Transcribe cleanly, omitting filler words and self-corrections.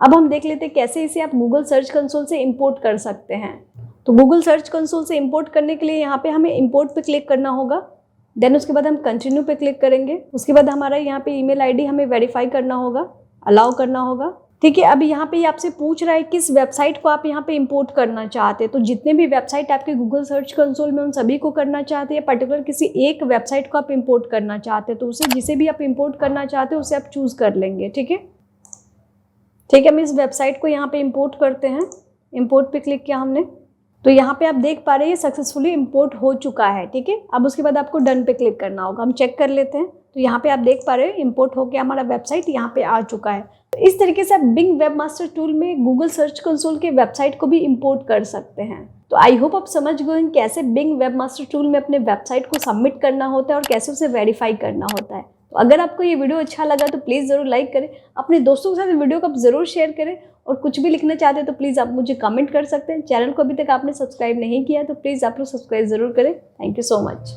अब हम देख लेते हैं कैसे इसे आप गूगल सर्च कंसोल से इंपोर्ट कर सकते हैं। तो गूगल सर्च कंसोल से इंपोर्ट करने के लिए यहाँ पे हमें इंपोर्ट पे क्लिक करना होगा। देन उसके बाद हम कंटिन्यू पे क्लिक करेंगे। उसके बाद हमारा यहाँ पे ईमेल आईडी हमें वेरीफाई करना होगा, अलाउ करना होगा। ठीक है, अब यहाँ पे ये आपसे पूछ रहा है किस वेबसाइट को आप यहाँ पे इंपोर्ट करना चाहते हैं। तो जितने भी वेबसाइट आपके गूगल सर्च कंसोल में उन सभी को करना चाहते हैं, पर्टिकुलर किसी एक वेबसाइट को आप इंपोर्ट करना चाहते हैं तो उसे जिसे भी आप इंपोर्ट करना चाहते हैं उसे आप चूज कर लेंगे। ठीक है, हम इस वेबसाइट को यहाँ पे इंपोर्ट करते हैं। इंपोर्ट पे क्लिक किया हमने, तो यहाँ पे आप देख पा रहे हैं सक्सेसफुली इंपोर्ट हो चुका है। ठीक है, अब उसके बाद आपको डन पे क्लिक करना होगा। हम चेक कर लेते हैं, तो यहाँ पे आप देख पा रहे हैं इंपोर्ट होकर हमारा वेबसाइट यहाँ पे आ चुका है। तो इस तरीके से आप बिंग वेबमास्टर टूल में गूगल सर्च कंसोल के वेबसाइट को भी इंपोर्ट कर सकते हैं। तो आई होप आप समझ गए कैसे बिंग वेबमास्टर टूल में अपने वेबसाइट को सबमिट करना होता है और कैसे उसे वेरीफाई करना होता है। तो अगर आपको ये वीडियो अच्छा लगा तो प्लीज़ ज़रूर लाइक करें, अपने दोस्तों के साथ वीडियो को आप ज़रूर शेयर करें, और कुछ भी लिखना चाहते हैं तो प्लीज़ आप मुझे कमेंट कर सकते हैं। चैनल को अभी तक आपने सब्सक्राइब नहीं किया तो प्लीज़ आप लोग सब्सक्राइब ज़रूर करें। Thank you so much.